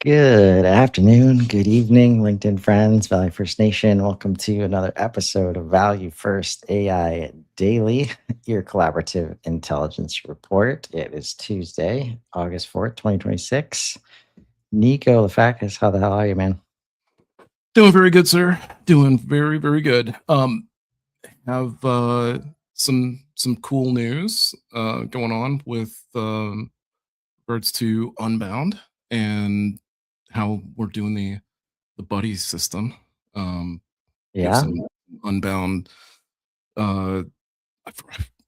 Good afternoon, good evening, LinkedIn friends, Valley First Nation. Welcome to another episode of Value First AI Daily, your collaborative intelligence report. It is Tuesday, August 4th, 2026. Nico Lafakis, how the hell are you, man? Doing very good, sir. Doing very, very good. Have some cool news going on with regards to Unbound and how we're doing the buddy system. We have Yeah, some Unbound. Uh,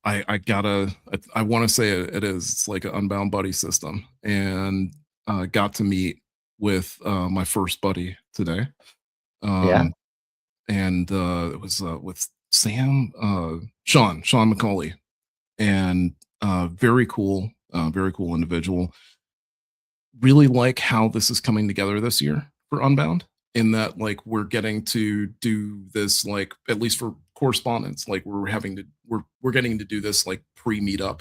I gotta. I want to say it is. It's like an Unbound buddy system, and got to meet with my first buddy today. yeah, Um, and it was with Sam, Sean McCauley, and very cool individual. Really like how this is coming together this year for Unbound, in that like we're getting to do this like at least for correspondence, like we're getting to do this like pre meetup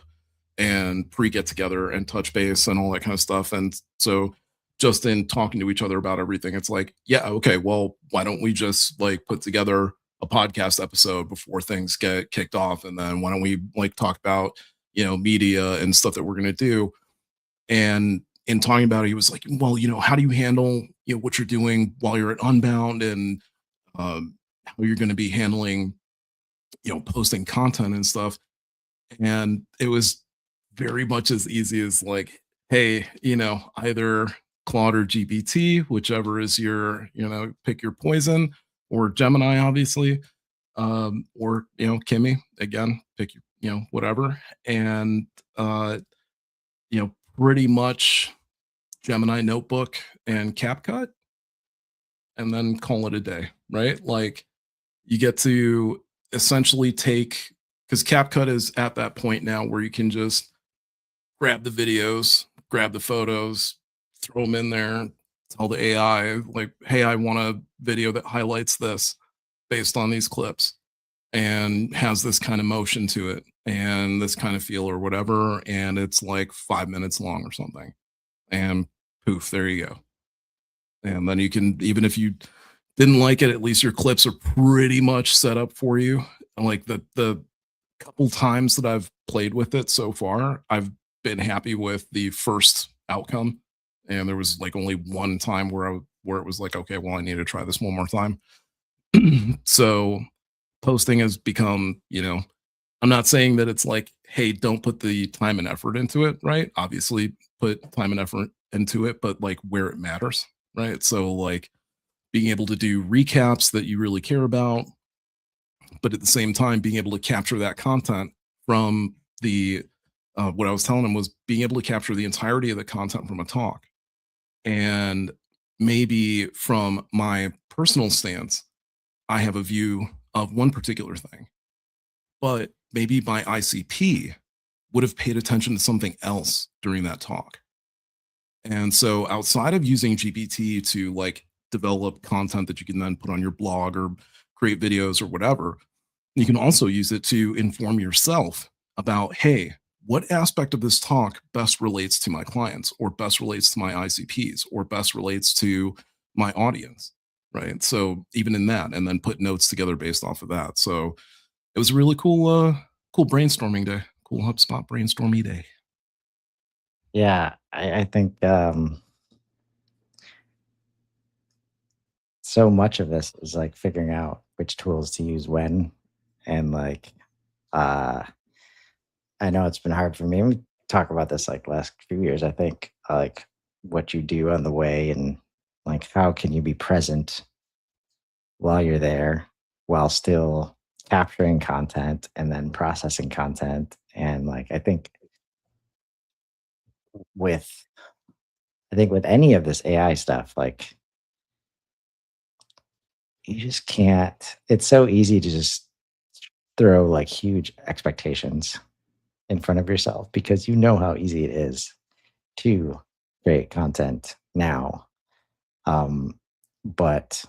and pre get together and touch base and all that kind of stuff. And so just in talking to each other about everything, it's like, yeah, okay, well, why don't we just like put together a podcast episode before things get kicked off? And then why don't we like talk about, media and stuff that we're going to do? And in talking about it, he was like, well, how do you handle, what you're doing while you're at Unbound, and how you're going to be handling, posting content and stuff. And it was very much as easy as like, hey, either Claude or GPT, whichever is your, pick your poison, or Gemini, obviously, or Kimmy, again, pick your, whatever. And pretty much Gemini Notebook and CapCut, and then call it a day, right? Like you get to essentially take, because CapCut is at that point now where you can just grab the videos, grab the photos, throw them in there, tell the AI, like, hey, I want a video that highlights this based on these clips and has this kind of motion to it and this kind of feel or whatever. And it's like 5 minutes long or something. And poof, there you go. And then you can, even if you didn't like it, at least your clips are pretty much set up for you. And like the couple times that I've played with it so far, I've been happy with the first outcome. And there was like only one time where it was like, okay, well, I need to try this one more time. So posting has become, I'm not saying that it's like, hey, don't put the time and effort into it, right? Obviously, put time and effort into it, but like where it matters, right? So like being able to do recaps that you really care about, but at the same time being able to capture that content from the what I was telling him was being able to capture the entirety of the content from a talk. And maybe from my personal stance, I have a view of one particular thing, but maybe my ICP would have paid attention to something else during that talk. And so outside of using GPT to like develop content that you can then put on your blog or create videos or whatever, you can also use it to inform yourself about, hey, what aspect of this talk best relates to my clients or best relates to my ICPs or best relates to my audience, right? So even in that, and then put notes together based off of that. So it was a really cool brainstorming day, cool HubSpot brainstormy day. yeah. I think so much of this is like figuring out which tools to use when, and like, uh, I know it's been hard for me. We talk about this like last few years. I think like what you do on the way, and like how can you be present while you're there while still capturing content and then processing content. And like with I think with any of this AI stuff, like you just can't. It's so easy to just throw like huge expectations in front of yourself because you know how easy it is to create content now. But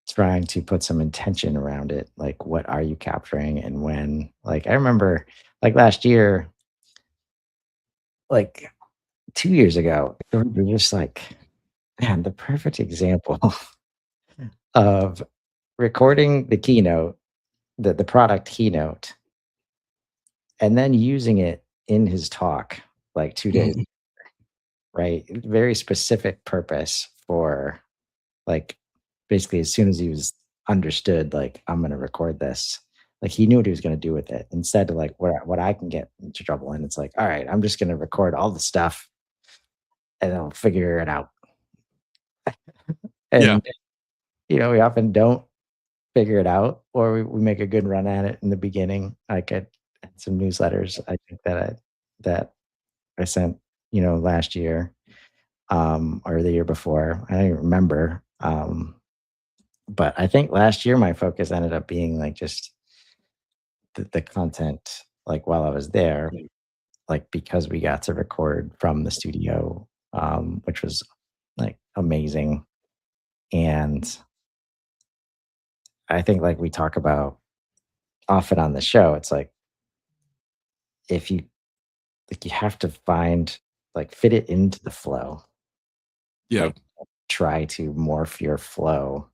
trying to put some intention around it, like what are you capturing and when? Like I remember like last year, like 2 years ago, we were just like, man, the perfect example of recording the keynote, the product keynote, and then using it in his talk like 2 days, Mhm. right? Very specific purpose for like basically as soon as he was understood, like, I'm gonna record this, like he knew what he was gonna do with it. Instead of like what I can get into trouble in, it's like, all right, I'm just gonna record all the stuff and I'll figure it out. Yeah. And we often don't figure it out, or we make a good run at it in the beginning. Like I had some newsletters I think that I sent, last year, or the year before. I don't even remember. But I think last year my focus ended up being like just the content, like while I was there, like because we got to record from the studio, which was like amazing. And I think like we talk about often on the show, it's like if you like you have to find like fit it into the flow. Yeah. Like try to morph your flow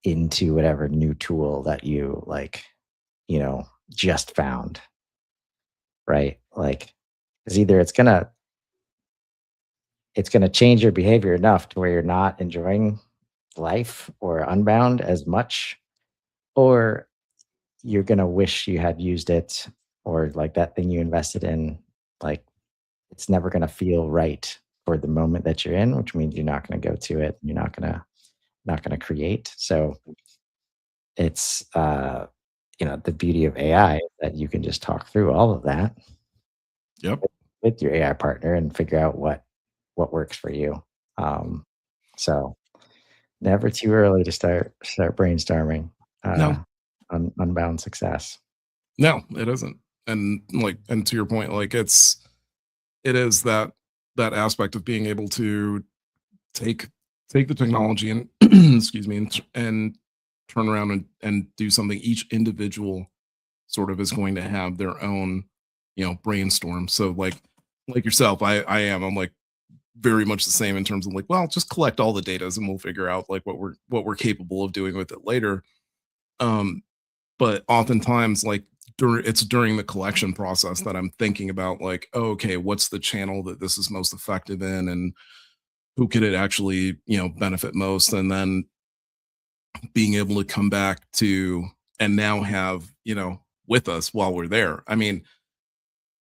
into whatever new tool that you like, just found, right? Like, because either it's gonna change your behavior enough to where you're not enjoying life or Unbound as much, or you're gonna wish you had used it, or like that thing you invested in, like it's never gonna feel right for the moment that you're in, which means you're not gonna go to it. You're not gonna create. So it's the beauty of AI is that you can just talk through all of that Yep. with your AI partner and figure out what works for you. Um, so never too early to start brainstorming No, on Unbound success. no, it isn't. And to your point, like it is that aspect of being able to take take the technology and excuse me and turn around and do something. Each individual sort of is going to have their own, brainstorm. So like yourself, I'm like very much the same in terms of like, well, just collect all the data and we'll figure out like what we're capable of doing with it later. Um, but oftentimes like during the collection process that I'm thinking about like, oh, okay, what's the channel that this is most effective in, and who could it actually benefit most, and then being able to come back to and now have with us while we're there. I mean,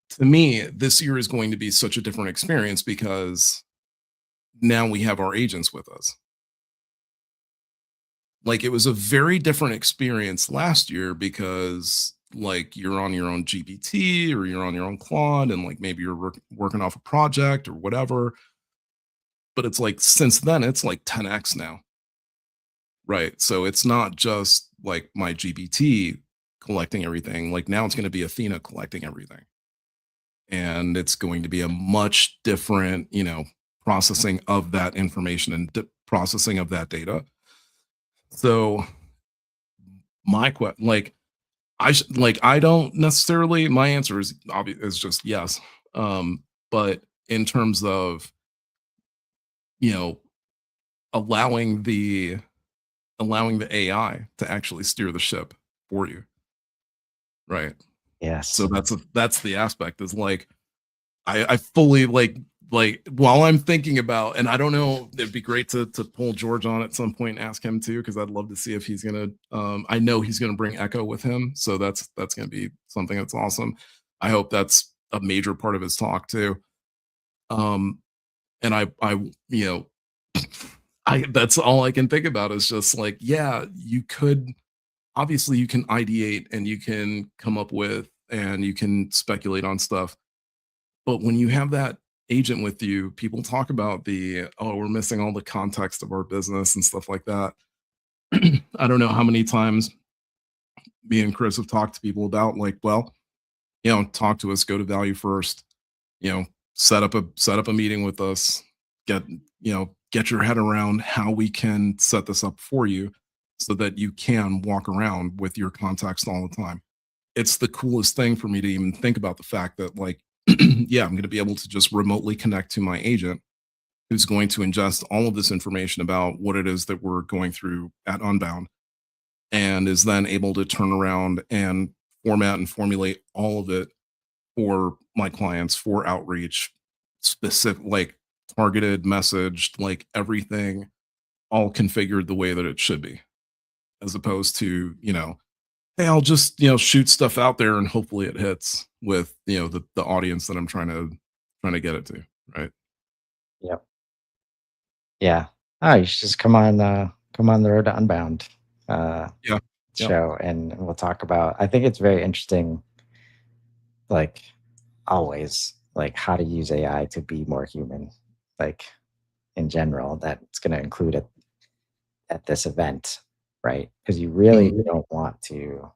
to me, this year is going to be such a different experience because now we have our agents with us. Like it was a very different experience last year because like you're on your own GPT or you're on your own Claude and like maybe you're working off a project or whatever. But it's like since then, it's like 10x now. Right. So it's not just like my GPT collecting everything. Like now it's going to be Athena collecting everything. And it's going to be a much different, processing of that information and processing of that data. So like I don't necessarily, my answer is obvious, is just yes. But in terms of, you know, allowing the allowing the AI to actually steer the ship for you. Right. So Yes. that's the aspect is like I fully like while I'm thinking about, and I don't know, it'd be great to pull George on at some point and ask him too, because I'd love to see if he's gonna I know he's gonna bring Echo with him. So that's gonna be something that's awesome. I hope that's a major part of his talk too. Um and I you know I that's all I can think about is just like, yeah, you could obviously you can ideate and you can come up with and you can speculate on stuff. But when you have that agent with you, people talk about oh, we're missing all the context of our business and stuff like that. I don't know how many times me and Chris have talked to people about like, well, talk to us, go to value first, you know, set up a meeting with us, get, get your head around how we can set this up for you so that you can walk around with your context all the time. It's the coolest thing for me to even think about the fact that like yeah, I'm going to be able to just remotely connect to my agent who's going to ingest all of this information about what it is that we're going through at Unbound and is then able to turn around and format and formulate all of it for my clients for outreach, specific, like targeted, messaged, like everything all configured the way that it should be, as opposed to, hey, I'll just, shoot stuff out there and hopefully it hits with, the audience that I'm trying to get it to. Right. Yep. Yeah. Oh, you should just come on the road to Unbound uh, Yeah. Yep. show, and we'll talk about. I think it's very interesting, like always, like how to use AI to be more human, like in general. That's going to include it at this event, right? Because you really Mhm. don't want to.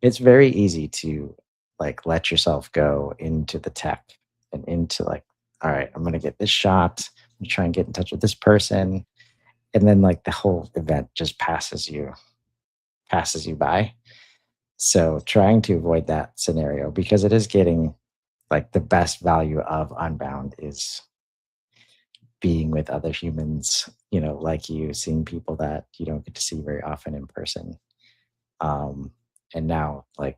It's very easy to like let yourself go into the tech and into like, all right, I'm going to get this shot. I'm gonna try and get in touch with this person, and then like the whole event just passes you by. So trying to avoid that scenario, because it is getting like the best value of Unbound is being with other humans, like you, seeing people that you don't get to see very often in person. Um, and now, like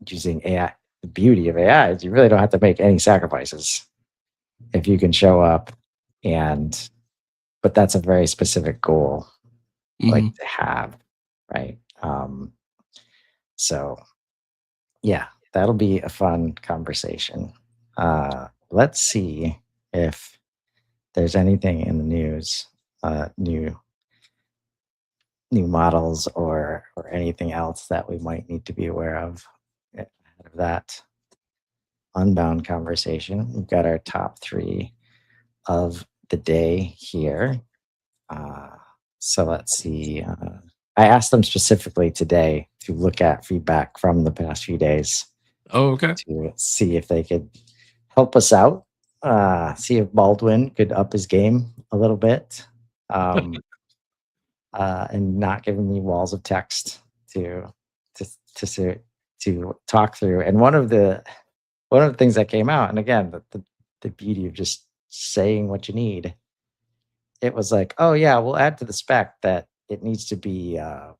using AI, the beauty of AI is you really don't have to make any sacrifices if you can show up, and but that's a very specific goal, like Mhm. to have, right? So yeah, that'll be a fun conversation. Let's see if there's anything in the news, new models or anything else that we might need to be aware of ahead of that Unbound conversation. We've got our top three of the day here. Uh, so let's see. I asked them specifically today to look at feedback from the past few days Oh, okay. to see if they could help us out. See if Baldwin could up his game a little bit, um, and not giving me walls of text to to to talk through. And one of the things that came out, and again, the beauty of just saying what you need, it was like, oh yeah, we'll add to the spec that it needs to be uh,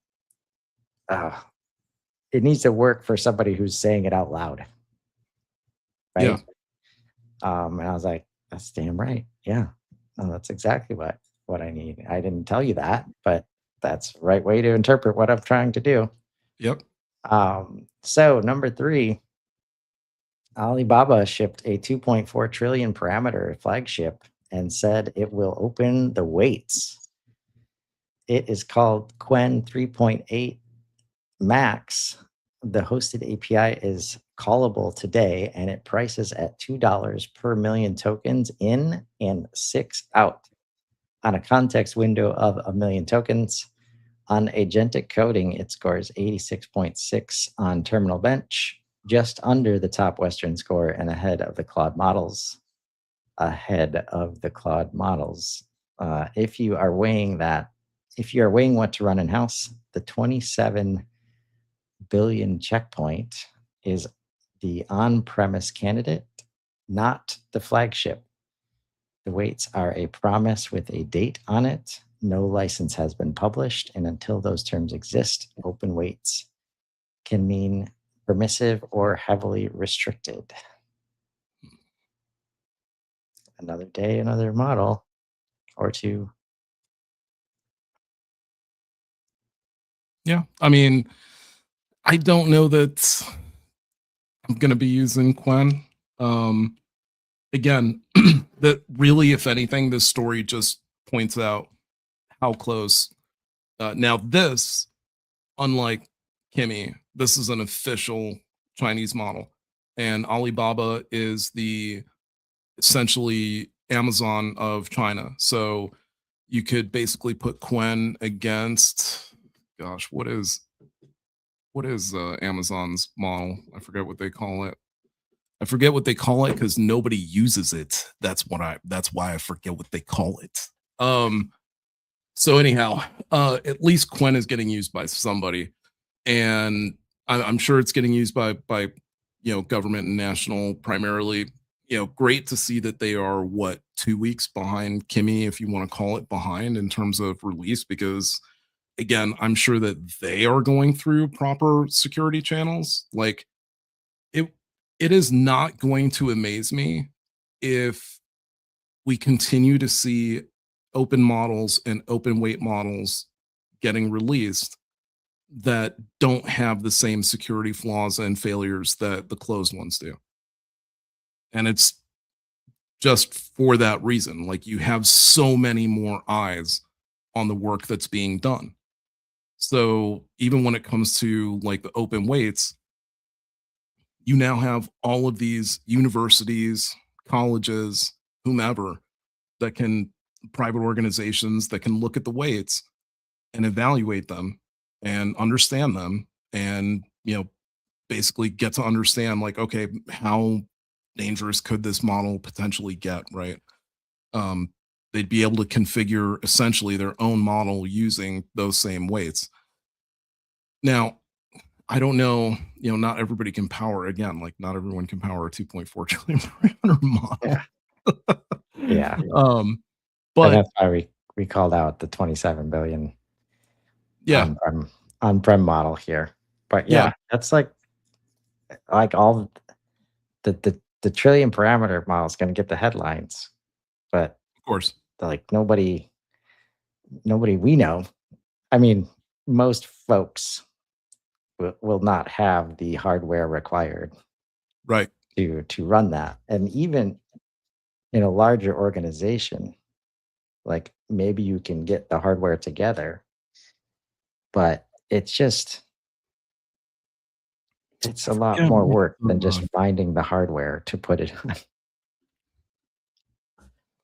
it needs to work for somebody who's saying it out loud, Yeah. right? And I was like, that's damn right. Yeah. No, that's exactly what I need. I didn't tell you that, but that's the right way to interpret what I'm trying to do. Yep. So number three, Alibaba shipped a 2.4 trillion parameter flagship and said it will open the weights. It is called Quen 3.8 Max. The hosted API is callable today, and it prices at $2 per million tokens in and 6 out on a context window of a million tokens. On agentic coding, it scores 86.6 on Terminal Bench, just under the top Western score and ahead of the Claude models. If you are weighing that, if you are weighing what to run in house, the 27 billion checkpoint is the on premise candidate, not the flagship. The weights are a promise with a date on it. No license has been published, and until those terms exist, open weights can mean permissive or heavily restricted. Another day, another model or two. Yeah. I mean, I don't know that I'm going to be using Quen. Um, Again, that really, if anything, this story just points out how close. Now, this, unlike Kimmy, this is an official Chinese model, and Alibaba is the essentially Amazon of China. So you could basically put Quen against, gosh, what is Amazon's model? I forget what they call it. I forget what they call it because nobody uses it. That's why I forget what they call it. Um so anyhow, at least Quen is getting used by somebody, and I'm sure it's getting used by government and national primarily. Great to see that they are what 2 weeks behind Kimmy, if you want to call it behind in terms of release, because again, I'm sure that they are going through proper security channels. Like it, it is not going to amaze me if we continue to see open models and open weight models getting released that don't have the same security flaws and failures that the closed ones do. And it's just for that reason. Like you have so many more eyes on the work that's being done. So even when it comes to like the open weights, you now have all of these universities, colleges, whomever that can private organizations that can look at the weights and evaluate them and understand them and basically get to understand like okay how dangerous could this model potentially get, right? um they'd be able to configure essentially their own model using those same weights. Now I don't know, not everybody can power again, like not everyone can power a 2.4 trillion parameter model. Yeah. Yeah. um And but that's why we called out the 27 billion yeah, on-prem on-prem model here. But yeah, yeah, that's like all the trillion parameter model is gonna get the headlines, but of course, like nobody we know, I mean, most folks will not have the hardware required right, to run that. And even in a larger organization, like maybe you can get the hardware together, but it's I a lot forget more what work than just finding the hardware to put it on,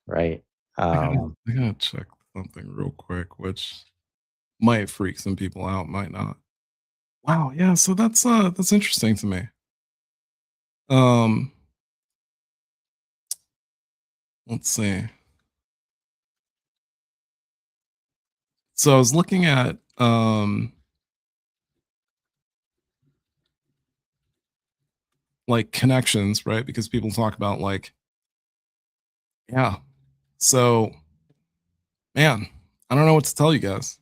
right? I gotta Um, I gotta check something real quick, which might freak some people out, might not. Wow, yeah, so that's interesting to me. Um, let's see. So I was looking at like connections, right? Because people talk about like, yeah. So man, I don't know what to tell you guys.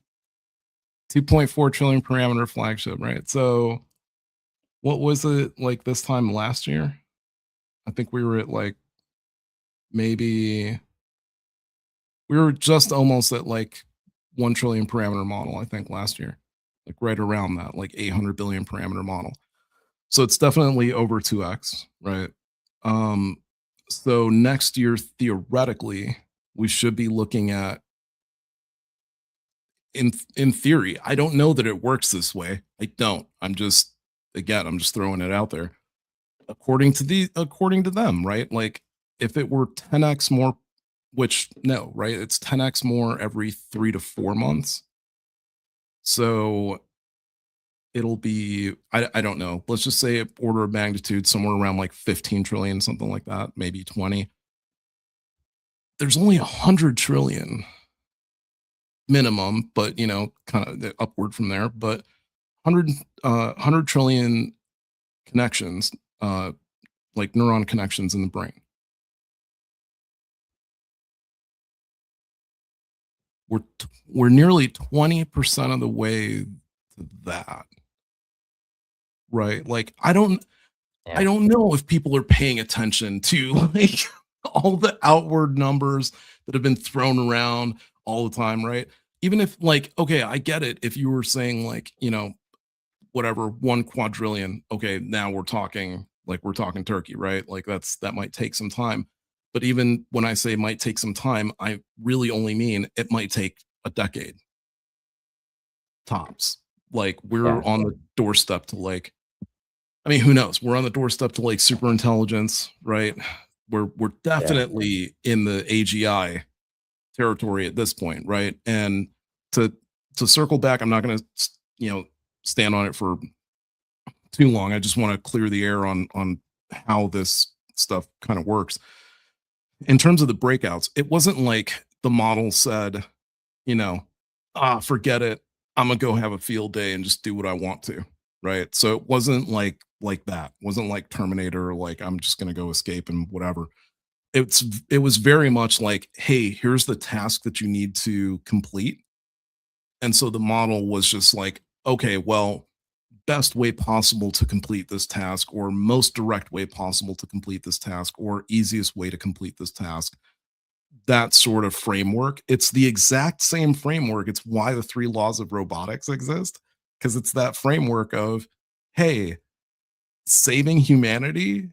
2.4 trillion parameter flagship, right? So what was it like this time last year? I think we were at like maybe we were just almost at like 1 trillion parameter model, I think last year, like right around that, like 800 billion parameter model. So it's definitely over 2x, right? Um, so next year, theoretically, we should be looking at in theory. I don't know that it works this way. I don't. I'm just throwing it out there. According to them, right? Like if it were 10x more, which no, right? It's 10x more every 3 to 4 months. So it'll be I don't know. Let's just say order of magnitude somewhere around like 15 trillion, something like that, maybe 20. There's only 100 trillion minimum, but kind of upward from there. But 100 trillion connections, uh, like neuron connections in the brain. We're nearly 20% of the way to that, right? Like I yeah, don't know if people are paying attention to like all the outward numbers that have been thrown around all the time, right? Even if like, okay, I get it. If you were saying like, whatever, 1 quadrillion, okay, now we're talking turkey, right? Like that might take some time. But even when I say might take some time, I really only mean it might take a decade tops. Like we're yeah, on the doorstep to like I mean, who knows? We're on the doorstep to like super intelligence, right? We're yeah. definitely in the AGI territory at this point, right? And to to circle back, I'm not going to stand on it for too long. I just want to clear the air on how this stuff kind of works. In terms of the breakouts, it wasn't like the model said, you know, forget it. I'm gonna go have a field day and just do what I want to, right? So it wasn't like that. Wasn't like Terminator, like I'm just gonna go escape and whatever. It was very much like, hey, here's the task that you need to complete. And so the model was just like, okay, well, best way possible to complete this task, or most direct way possible to complete this task, or easiest way to complete this task. That sort of framework. It's the exact same framework. It's why the three laws of robotics exist, because it's that framework of, hey, saving humanity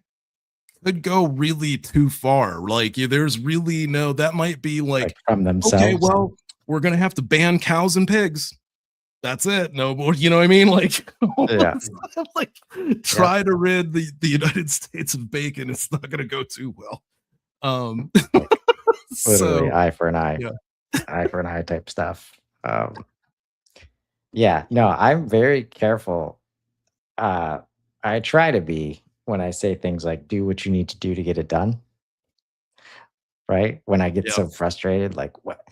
could go really too far. Like, there's really no, that might be like like, from okay, themselves. well, we're going to have to ban cows and pigs. That's it. No more, you know what I mean? Like, Yeah. like Yep. try to rid the United States of bacon. It's not going to go too well. Um, Like literally so eye for an eye, yeah, eye for an eye type stuff. Yeah, no, I'm very careful. Uh, I try to be when I say things like do what you need to do to get it done, right? When I get yeah, so frustrated, like what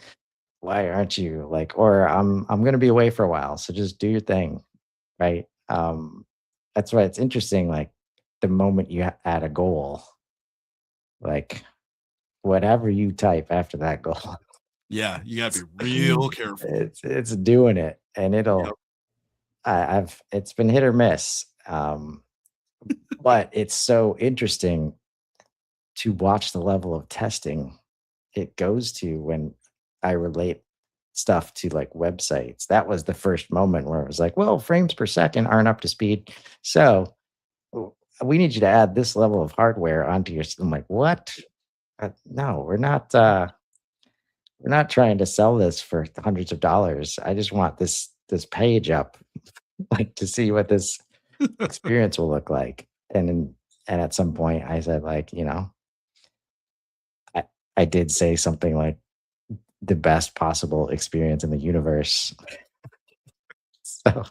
why aren't you like, or I'm gonna be away for a while, so just do your thing, right? That's why it's interesting, like the moment you add a goal, like whatever you type after that goal, yeah. You got to be real careful. it's doing it, and Yep. I've it's been hit or miss. But it's so interesting to watch the level of testing it goes to when I relate stuff to like websites. That was the first moment where it was like, well, frames per second aren't up to speed. So we need you to add this level of hardware onto your system. I'm like, what? No, we're not trying to sell this for hundreds of dollars. I just want this page up, like to see what this experience will look like. And at some point I said, like, I, I did say something like the best possible experience in the universe. So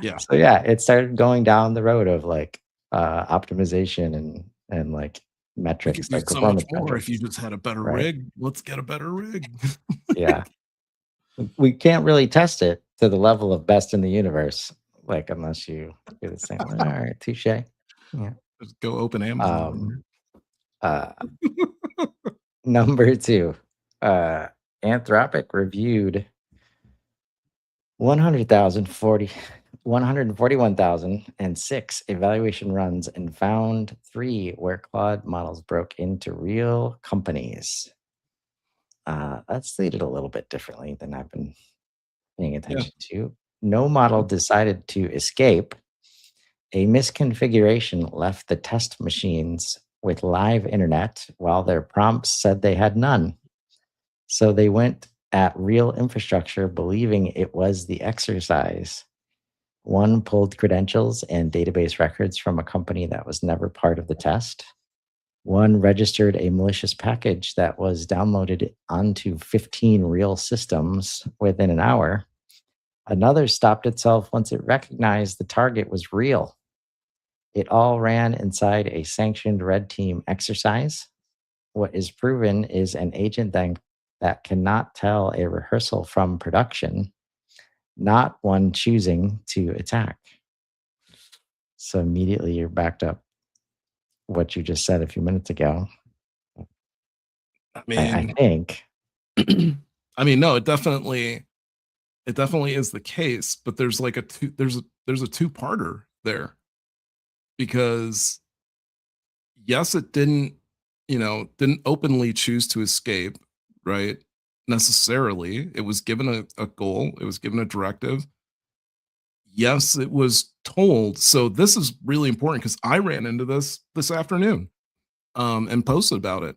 Yeah. so yeah, it started going down the road of like optimization and like We could metrics, do like so much performance more if you metrics, just had a better right? rig. Let's get a better rig. Yeah. We can't really test it to the level of best in the universe, like unless you do the same. All right, touche. Yeah. Just go open Um Amazon. uh Number two, uh Anthropic reviewed 141,006 evaluation runs and found 3 where Claude models broke into real companies. That's stated a little bit differently than I've been paying Yeah. attention to. No model decided to escape. A misconfiguration left the test machines with live internet while their prompts said they had none. So they went at real infrastructure believing it was the exercise. One pulled credentials and database records from a company that was never part of the test. One registered a malicious package that was downloaded onto 15 real systems within an hour. Another stopped itself once it recognized the target was real. It all ran inside a sanctioned red team exercise. What is proven is an agent that cannot tell a rehearsal from production, not one choosing to attack. So immediately you're backed up what you just said a few minutes ago. I I mean, think. I mean, no, it definitely is the case, but there's like there's a two-parter there because yes, it didn't, didn't openly choose to escape, right? Necessarily. It was given a goal, it was given a directive. Yes, it was told. So this is really important because I ran into this afternoon and posted about it.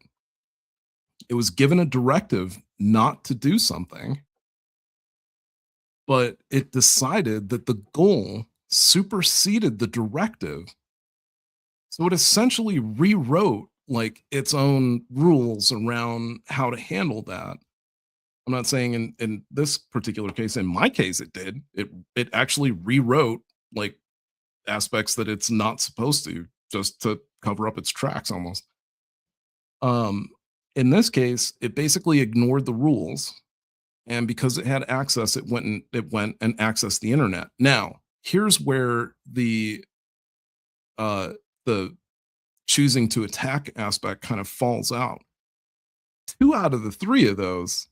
It was given a directive not to do something, but it decided that the goal superseded the directive. So it essentially rewrote like its own rules around how to handle that. I'm not saying in this particular case, in my case, it did. It actually rewrote like aspects that it's not supposed to just to cover up its tracks almost. Um, in this case, it basically ignored the rules, and because it had access, it went and accessed the internet. Now, here's where the the choosing to attack aspect kind of falls out. 2 out of the 3 of those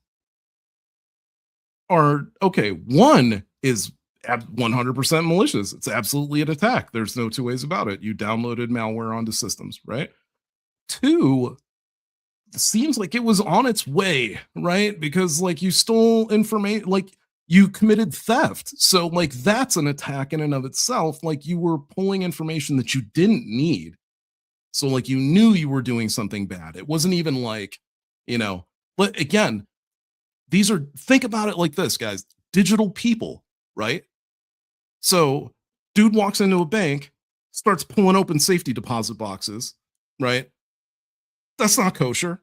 are okay. One is 100% malicious. It's absolutely an attack. There's no two ways about it. You downloaded malware onto systems, right? 2 seems like it was on its way, right? Because like you stole information, like you committed theft. So like that's an attack in and of itself. Like you were pulling information that you didn't need. So like you knew you were doing something bad. It wasn't even like, you know, but again, these are, think about it like this, guys, digital people, right? So dude walks into a bank, starts pulling open safety deposit boxes, right? That's not kosher.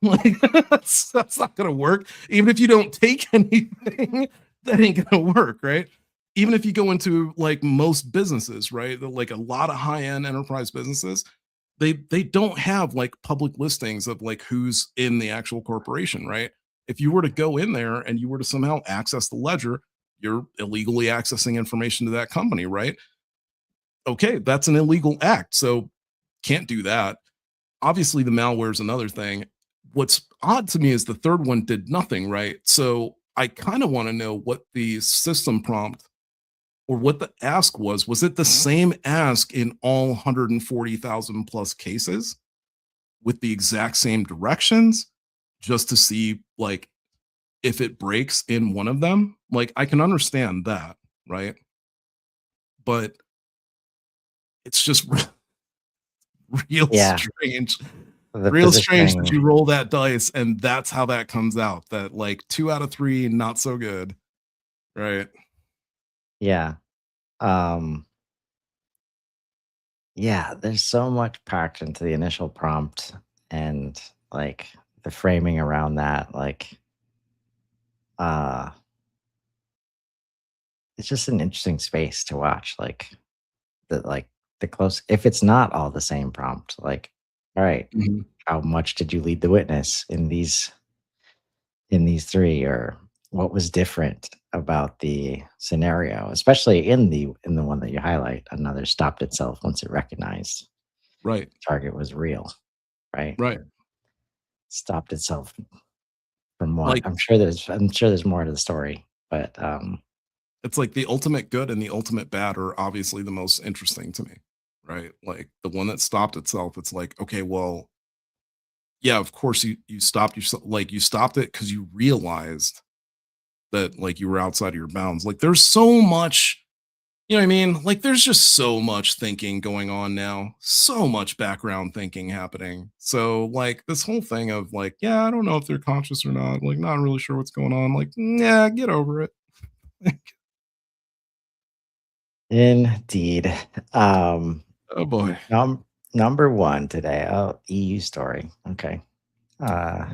Like that's not gonna work. Even if you don't take anything, that ain't gonna work, right? Even if you go into like most businesses, right? Like a lot of high-end enterprise businesses, they don't have like public listings of like who's in the actual corporation, right? If you were to go in there and you were to somehow access the ledger, you're illegally accessing information to that company, right? Okay, that's an illegal act. So can't do that. Obviously the malware is another thing. What's odd to me is the third one did nothing, right? So I kind of want to know what the system prompt or what the ask was. Was it the same ask in all 140,000 plus cases with the exact same directions just to see like if it breaks in one of them? Like I can understand that, right? But it's just real Yeah, strange. the Real strange that positioning. you roll that dice and that's how that comes out. That like 2 out of 3, not so good. Right. Yeah. Um, yeah, there's so much packed into the initial prompt and like the framing around that. Like, uh, it's just an interesting space to watch. Like the close, if it's not all the same prompt, like, all right, Mhm. how much did you lead the witness in these three, or what was different about the scenario, especially in the one that you highlight? Another stopped itself once it recognized Right. target was real, right? Right. Stopped itself from what? Like I'm sure there's more to the story, but it's like the ultimate good and the ultimate bad are obviously the most interesting to me. Right. Like the one that stopped itself, it's like, okay, well, yeah, of course you stopped yourself, like you stopped it because you realized that like you were outside of your bounds. Like there's so much. You know what I mean? Like, there's just so much thinking going on now, so much background thinking happening. So, like, this whole thing of like, yeah, I don't know if they're conscious or not, like, not really sure what's going on. Like, yeah, get over it. indeed. Um, Oh boy. number one today. Oh, EU story. Okay. Uh,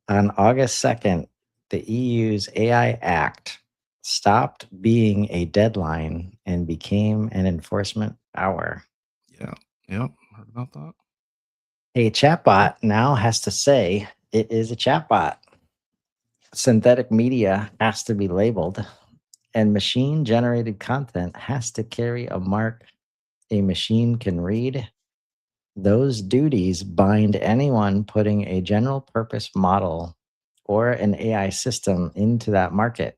on August 2nd, the EU's AI Act stopped being a deadline and became an enforcement power. Yeah. Yep. Heard about that. A chatbot now has to say it is a chatbot. Synthetic media has to be labeled, and machine generated content has to carry a mark a machine can read. Those duties bind anyone putting a general purpose model or an AI system into that market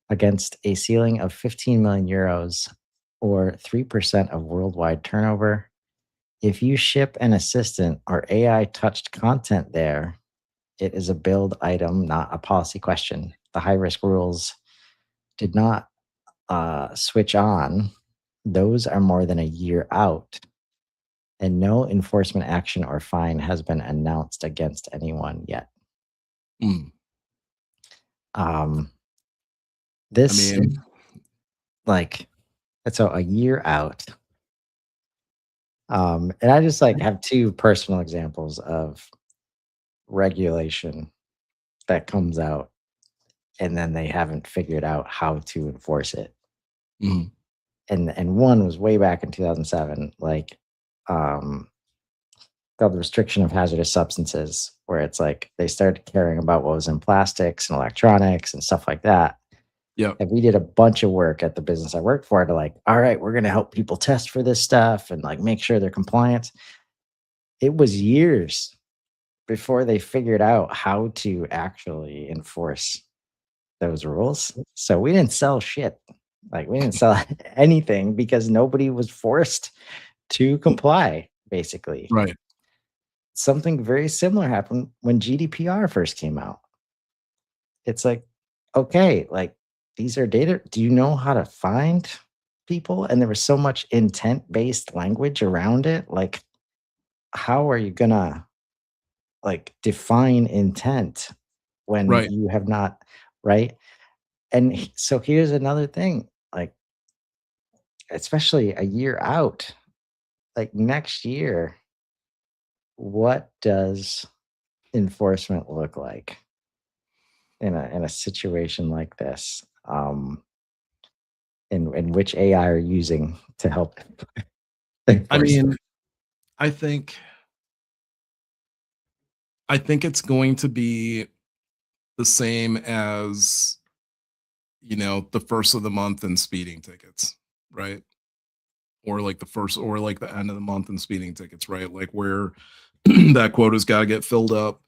against a ceiling of 15 million euros or 3% of worldwide turnover. If you ship an assistant or AI touched content there, it is a build item, not a policy question. The high risk rules did not switch on. Those are more than a year out, and no enforcement action or fine has been announced against anyone yet. Mm. Um, I this, mean, like, so a year out. And I just like have two personal examples of regulation that comes out and then they haven't figured out how to enforce it. mhm, And one was way back in 2007, like um called the restriction of hazardous substances, where it's like they started caring about what was in plastics and electronics and stuff like that. Yeah. And we did a bunch of work at the business I worked for to like, all right, we're going to help people test for this stuff and like make sure they're compliant. It was years before they figured out how to actually enforce those rules. So we didn't sell shit. Like we didn't sell anything because nobody was forced to comply, basically. Right. Something very similar happened when GDPR first came out. It's like, okay, like these are data. Do you know how to find people? And there was so much intent based language around it. Like, how are you gonna like define intent when Right. you have not, right? And so here's another thing, like, especially a year out, like next year, what does enforcement look like in a situation like this? In which AI are using to help I enforce it. mean, I think I think it's going to be the same as, the first of the month and speeding tickets, right? Or like the first or like the end of the month and speeding tickets, right? Like where that quota's got to get filled up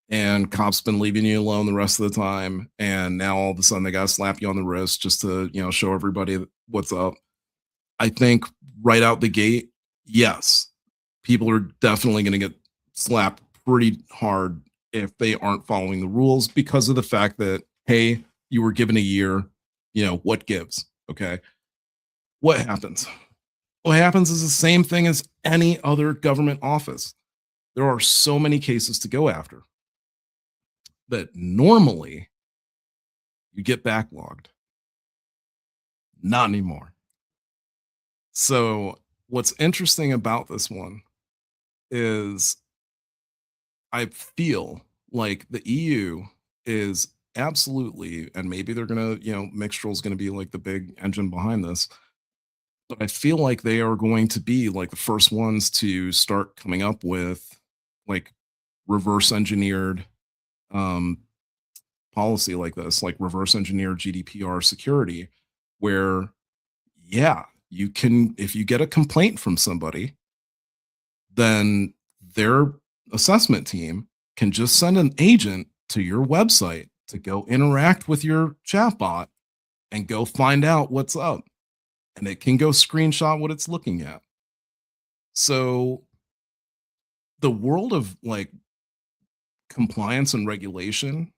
and cops been leaving you alone the rest of the time, and now all of a sudden they got to slap you on the wrist just to, show everybody what's up. I think right out the gate, yes, people are definitely going to get slapped pretty hard if they aren't following the rules because of the fact that, hey, you were given a year, what gives? Okay. What happens? What happens is the same thing as any other government office. There are so many cases to go after that normally you get backlogged. Not anymore. So, what's interesting about this one is I feel like the EU is absolutely, and maybe they're gonna, Mixtral is gonna be like the big engine behind this, but I feel like they are going to be like the first ones to start coming up with like reverse engineered um, policy like this, like reverse engineered GDPR security, where, yeah, you can, if you get a complaint from somebody, then their assessment team can just send an agent to your website to go interact with your chatbot and go find out what's up. And it can go screenshot what it's looking at. So the world of like compliance and regulation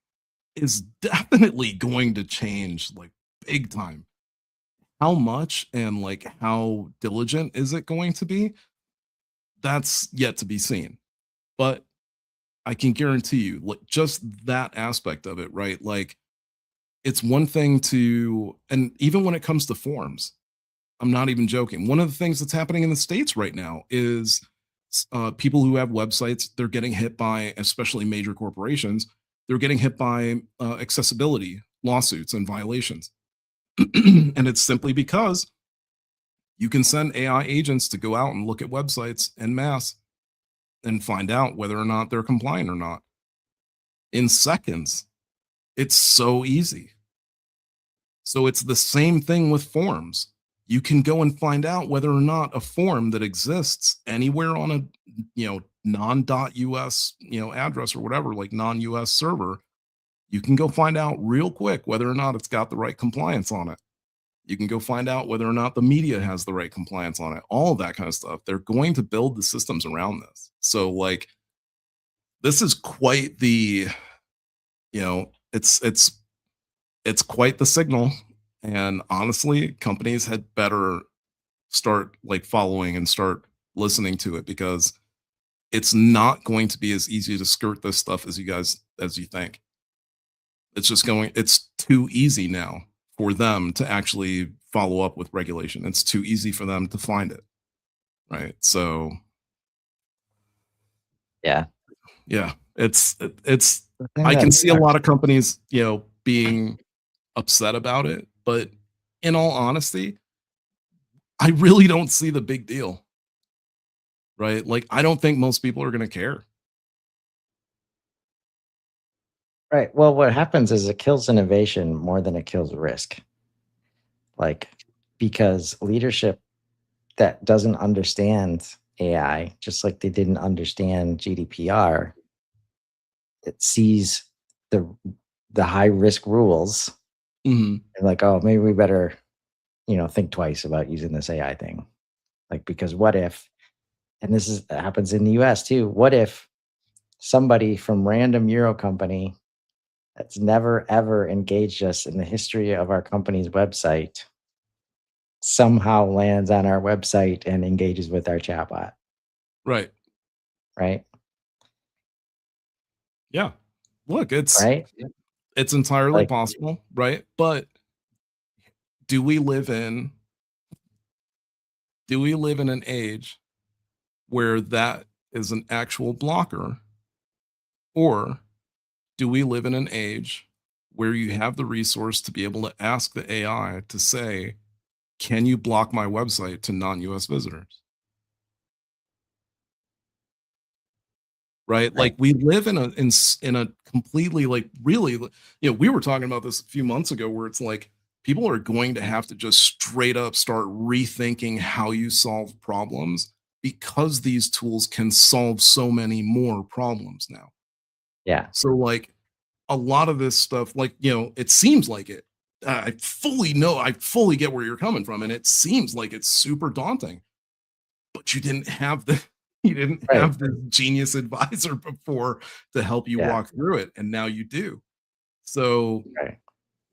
is definitely going to change like big time. How much and like how diligent is it going to be? That's yet to be seen. But I can guarantee you, like just that aspect of it, right? Like it's one thing to, and even when it comes to forms, I'm not even joking. One of the things that's happening in the States right now is people who have websites, they're getting hit by, especially major corporations, they're getting hit by accessibility lawsuits and violations. And it's simply because you can send AI agents to go out and look at websites en masse and find out whether or not they're compliant or not in seconds. It's so easy. So it's the same thing with forms. You can go and find out whether or not a form that exists anywhere on a non.us address or whatever, like non-US server, you can go find out real quick whether or not it's got the right compliance on it. You can go find out whether or not the media has the right compliance on it, all of that kind of stuff. They're going to build the systems around this. So like this is quite the, it's quite the signal. And honestly, companies had better start like following and start listening to it because it's not going to be as easy to skirt this stuff as you think. It's too easy now for them to actually follow up with regulation. It's too easy for them to find it. Right. So Yeah. yeah, it's The thing I that can see a lot sucks. of companies, being upset about it, but in all honesty, I really don't see the big deal. Right? Like I don't think most people are going to care. Right. Well, what happens is it kills innovation more than it kills risk. Like, because leadership that doesn't understand AI, just like they didn't understand GDPR, it sees the high risk rules Mhm. and like, oh, maybe we better, think twice about using this AI thing. Like, because what if, and this is happens in the US too, what if somebody from random Euro company that's never ever engaged us in the history of our company's website somehow lands on our website and engages with our chatbot, Right. right? Yeah. Look, it's Right? it's entirely Like, possible, right? But do we live in do we live in an age where that is an actual blocker, or do we live in an age where you have the resource to be able to ask the AI to say, "Can you block my website to non-US visitors?" Right? right. Like, we live in in a completely, like, really, we were talking about this a few months ago where it's like people are going to have to just straight up start rethinking how you solve problems because these tools can solve so many more problems now. Yeah. So, like, a lot of this stuff, like, it seems like it. I fully get where you're coming from, and it seems like it's super daunting, but you didn't have the you didn't Right. have the genius advisor before to help you Yeah. walk through it, and now you do. So, Right.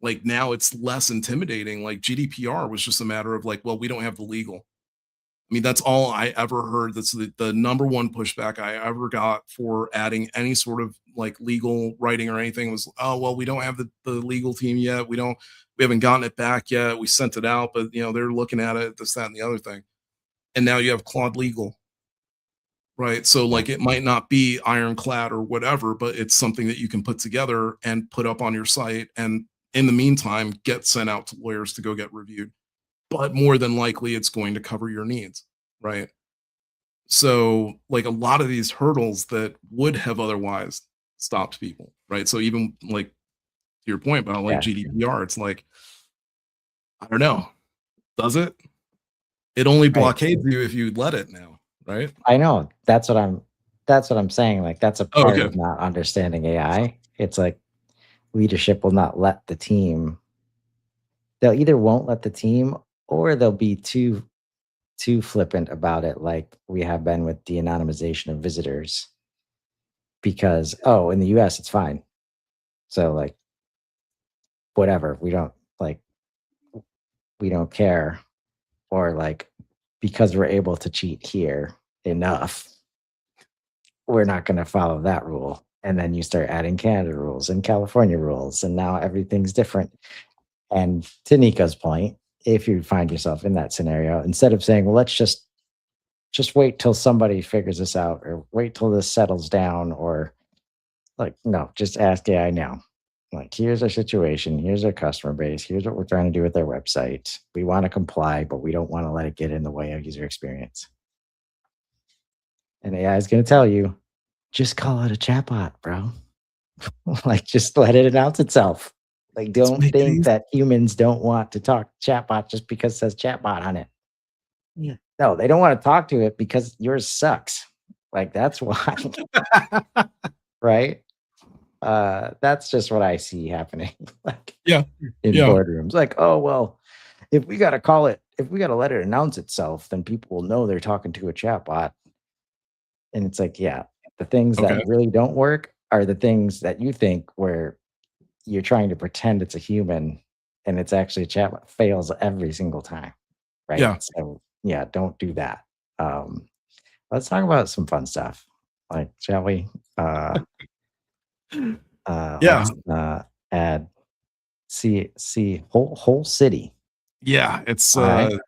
like, now it's less intimidating. Like, GDPR was just a matter of like, well, we don't have the legal. I mean, that's all I ever heard. That's the number one pushback I ever got for adding any sort of like legal writing or anything was, oh, well, we don't have the legal team yet. We haven't gotten it back yet. We sent it out, but they're looking at it, this, that, and the other thing. And now you have Claude Legal, right? So, Yeah. like, it might not be ironclad or whatever, but it's something that you can put together and put up on your site. And in the meantime, get sent out to lawyers to go get reviewed. But more than likely, it's going to cover your needs, right? So, like, a lot of these hurdles that would have otherwise stopped people, right? So, even like to your point about like Yeah. GDPR, it's like, I don't know, does it? It only Right. blockades you if you let it now, right? I know. That's what I'm saying. Like, that's a Oh, part okay. of not understanding AI. It's like leadership will not let the team, they'll either won't let the team or they'll be too flippant about it, like we have been with the anonymization of visitors, because, oh, in the US it's fine. So like, whatever, like we don't care, or like, because we're able to cheat here enough, we're not going to follow that rule. And then you start adding Canada rules and California rules, and now everything's different. And to Nico's point, if you find yourself in that scenario, instead of saying, well, let's just wait till somebody figures this out, or wait till this settles down, or like, no, just ask AI now. Like, here's our situation, here's our customer base, here's what we're trying to do with our website. We want to comply, but we don't want to let it get in the way of user experience. And AI is going to tell you, just call it a chatbot, bro. Like, just let it announce itself. Like, Let's don't make it think easy. that humans don't want to talk chatbot just because it says chatbot on it. Yeah. No, they don't want to talk to it because yours sucks. Like, that's why, right? That's just what I see happening, like, Yeah. in Yeah. boardrooms. Like, oh well, if we gotta let it announce itself, then people will know they're talking to a chatbot. And it's like, yeah, the things Okay. that really don't work are the things that you think where you're trying to pretend it's a human and it's actually a chatbot, fails every single time. Right. Yeah. So yeah, don't do that. Let's talk about some fun stuff. Like, shall we? Uh Yeah. let's add see whole city. Yeah. It's All right.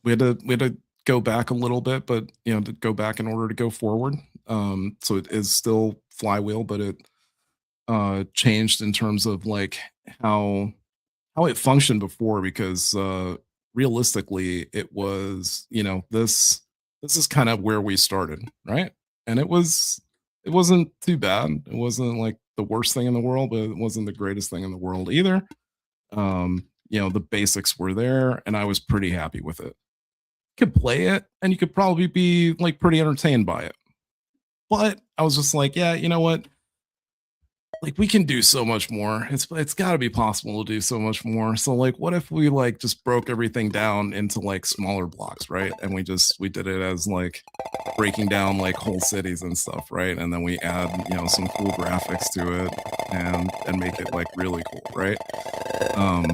we had to go back a little bit, but to go back in order to go forward. So it is still flywheel, but it changed in terms of like how how it functioned before, because realistically it was, this is kind of where we started, right? And it was it wasn't too bad. It wasn't like the worst thing in the world, but it wasn't the greatest thing in the world either. The basics were there, and I was pretty happy with it. Could play it, and you could probably be like pretty entertained by it. But I was just like, yeah, you know what? Like we can do so much more. It's got to be possible to do so much more. So like what if we like just broke everything down into like smaller blocks, right? And we did it as like breaking down like whole cities and stuff, right? And then we add, some cool graphics to it and make it like really cool, right? Um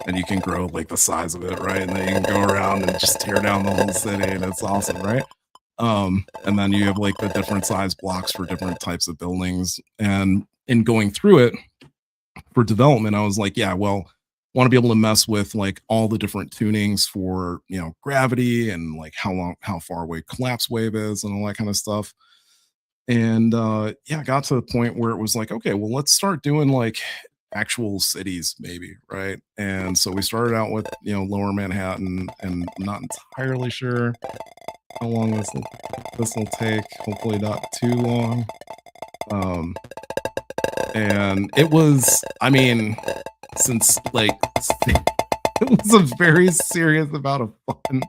and you can grow like the size of it, right? And then you can go around and just tear down the whole city and it's awesome, right? And then you have like the different size blocks for different types of buildings. And in going through it for development, I was like, yeah, well, want to be able to mess with like all the different tunings for gravity and like how far away collapse wave is and all that kind of stuff. And yeah, I got to the point where it was like, okay, well, let's start doing like actual cities, maybe, right? And so we started out with Lower Manhattan, and I'm not entirely sure how long this will take. Hopefully not too long. Um, and it was, I mean, since like it was a very serious amount of fun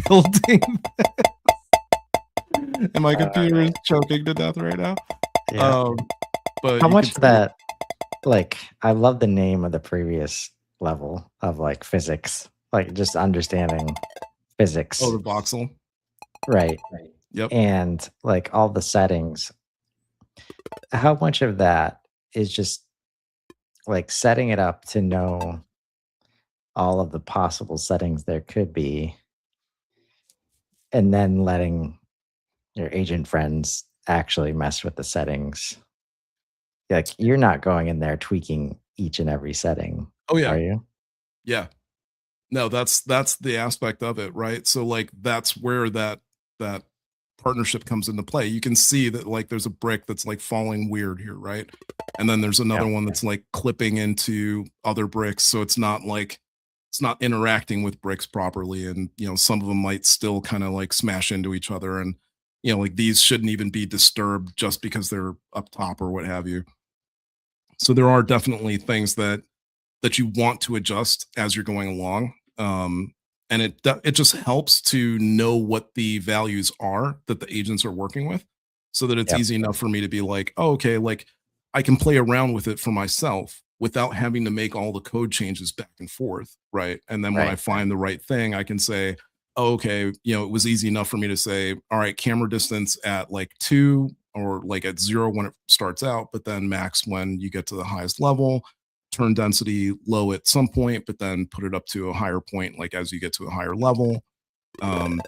building, and my computer is choking to death right now. Yeah. But How you much could of see, that, like, I love the name of the previous level of like physics, like just understanding oh, physics, the voxel. right? Yep. And like all the settings. How much of that is just like setting it up to know all of the possible settings there could be, and then letting your agent friends actually mess with the settings? Like, you're not going in there tweaking each and every setting, Oh are yeah. you? Yeah. No, that's the aspect of it, right? So like that's where that partnership comes into play. You can see that like there's a brick that's like falling weird here, right? And then there's Yeah. another one that's like clipping into other bricks, so it's not interacting with bricks properly, and some of them might still kind of like smash into each other, and like these shouldn't even be disturbed just because they're up top or what have you. So there are definitely things that you want to adjust as you're going along. And it just helps to know what the values are that the agents are working with, so that it's Yep. easy enough for me to be like, oh, okay, like I can play around with it for myself without having to make all the code changes back and forth, right? And then when I Right. find the right thing, I can say, oh, okay, it was easy enough for me to say, all right, camera distance at like 2 or like at 0 when it starts out, but then max when you get to the highest level, turn density low at some point, but then put it up to a higher point, like as you get to a higher level. Um,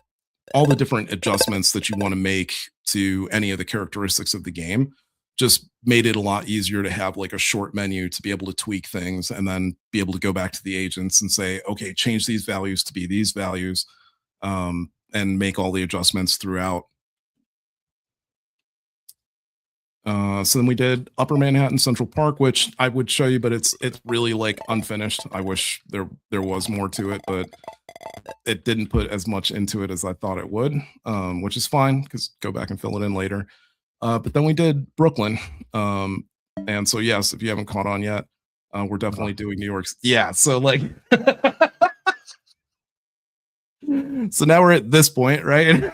all the different adjustments that you want to make to any of the characteristics of the game just made it a lot easier to have like a short menu to be able to tweak things and then be able to go back to the agents and say, okay, change these values to be these values, and make all the adjustments throughout. So then we did Upper Manhattan Central Park, which I would show you, but it's really like unfinished. I wish there was more to it, but it didn't put as much into it as I thought it would, which is fine because go back and fill it in later. But then we did Brooklyn, and so yes, if you haven't caught on yet, we're Uh, definitely doing New York's. Yeah, so like, so now we're at this point, right?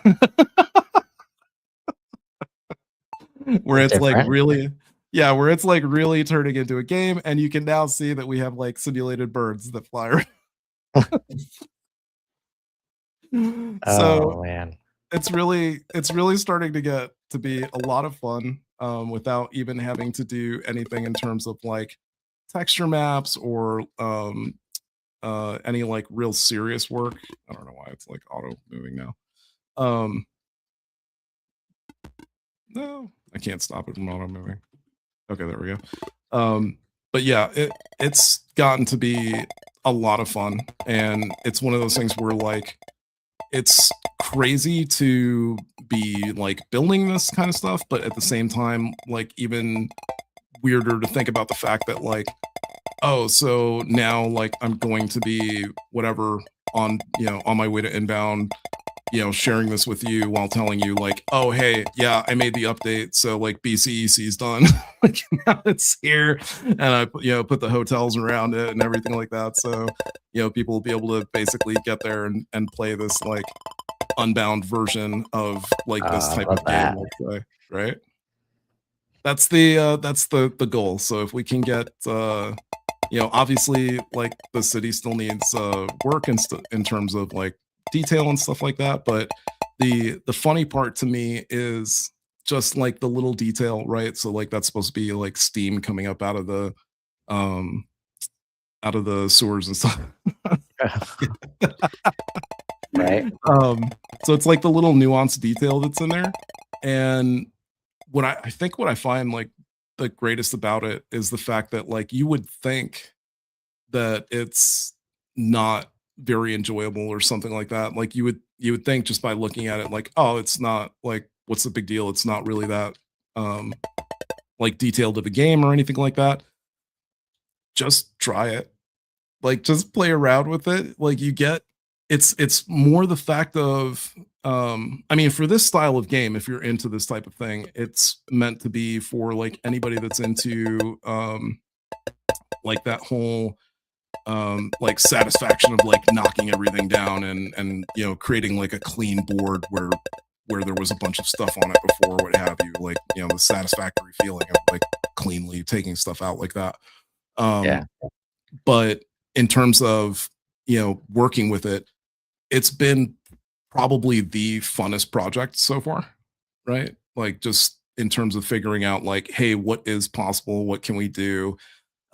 Where it's like different. really, yeah, where it's like really turning into a game, and you can now see that we have like simulated birds that fly around. So Oh, man. it's really starting to get to be a lot of fun, without even having to do anything in terms of like texture maps or any like real serious work. I don't know why it's like auto moving now. Um, no, I can't stop it from auto moving. Okay, there we go. But yeah, it's gotten to be a lot of fun, and it's one of those things where like it's crazy to be like building this kind of stuff, but at the same time, like even weirder to think about the fact that like, oh, so now like I'm going to be whatever on on my way to inbound. sharing this with you while telling you like, oh hey, yeah, I made the update, so like BCEC is done. Like now it's here, and I put the hotels around it and everything like that. So people will be able to basically get there and play this like unbound version of like this I type love of game, that. let's say, right? That's the goal. So if we can get obviously like the city still needs work in terms of like detail and stuff like that, but the funny part to me is just like the little detail, right? So like that's supposed to be like steam coming up um out of the sewers and stuff. Right? um so it's like the little nuanced detail that's in there. And I think what I find like the greatest about it is the fact that like you would think that it's not very enjoyable or something like that. Like you would think just by looking at it like, oh, it's not like what's the big deal? It's not really that um like detailed of a game or anything like that. Just try it. Like just play around with it. Like you get it's more the fact of I mean for this style of game, if you're into this type of thing, it's meant to be for like anybody that's into like that whole like satisfaction of like knocking everything down and creating like a clean board where there was a bunch of stuff on it before, what have you, like the satisfactory feeling of like cleanly taking stuff out like that. Yeah. um but in terms of working with it, it's been probably the funnest project so far, right? Like just in terms of figuring out like, hey, what is possible, what can we do,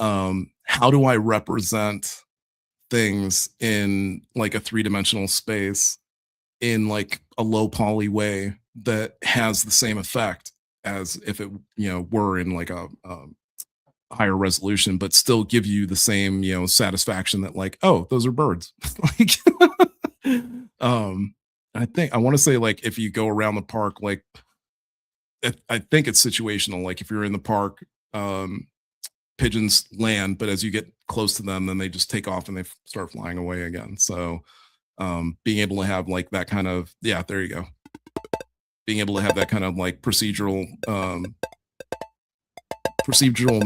how do I represent things in like a three-dimensional space in like a low poly way that has the same effect as if it were in like a higher resolution, but still give you the same satisfaction that like, oh, those are birds. Like um I want to say like if you go around the park, like I think it's situational, like if you're in the park, um pigeons land, but as you get close to them, then they just take off and they start flying away again. So being able to have like that kind of, yeah, there you go, being able to have that kind of like procedural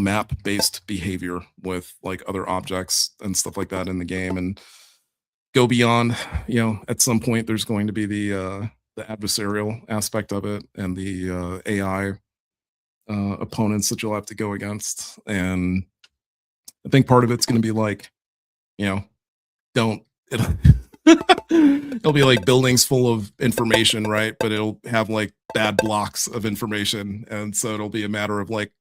map based behavior with like other objects and stuff like that in the game, and go beyond. At some point there's going to be the adversarial aspect of it and the AI opponents that you'll have to go against. And I think part of it's going to be like, you know, don't it, it'll be like buildings full of information, right? But it'll have like bad blocks of information, and so it'll be a matter of like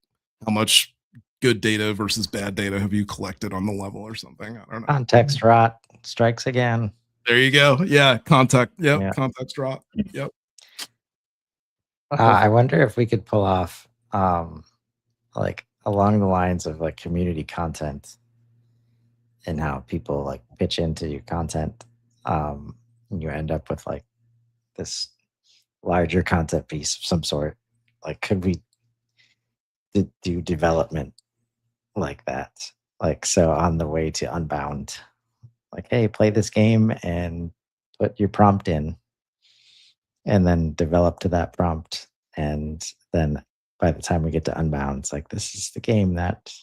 how much good data versus bad data have you collected on the level or something. I don't know. Context rot strikes again. There you go. Yeah, context. Yep, Yeah. context drop. Yep. I wonder if we could pull off like along the lines of like community content and how people like pitch into your content. And you end up with like this larger content piece of some sort. Like, could we do development like that? Like, so on the way to Unbound, like, hey, play this game and put your prompt in, and then develop to that prompt. And then by the time we get to Unbound, it's like, this is the game that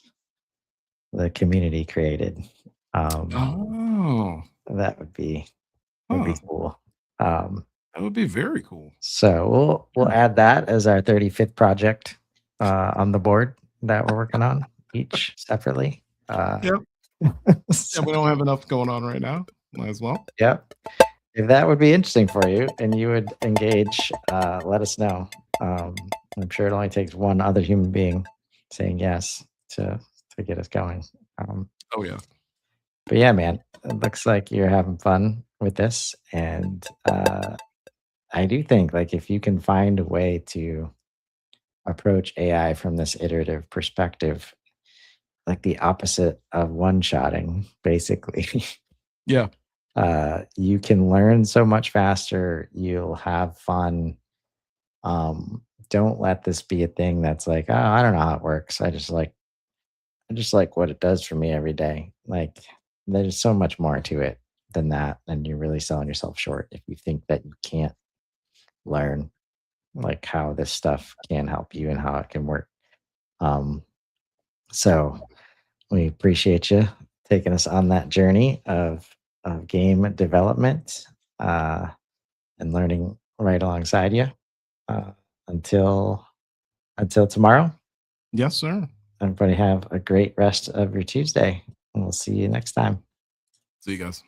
the community created. Oh, That would be huh. cool. That would be very cool. So we'll add that as our 35th project on the board that we're working on, each separately. Yep. So, Yeah, we don't have enough going on right now. Might as well. yep. If that would be interesting for you and you would engage, let us know. I'm sure it only takes one other human being saying yes to get us going. Oh yeah. But yeah, man, it looks like you're having fun with this, and I do think like if you can find a way to approach AI from this iterative perspective, like the opposite of one-shotting, basically. Yeah. You can learn so much faster. You'll have fun. Don't let this be a thing that's like, oh, I don't know how it works. I just like what it does for me every day. Like, there's so much more to it than that, then you're really selling yourself short if you think that you can't learn like how this stuff can help you and how it can work. Um, so we appreciate you taking us on that journey of game development uh, and learning right alongside you. Uh, until until tomorrow, Yes, sir. everybody have a great rest of your Tuesday, and we'll see you next time. See you guys.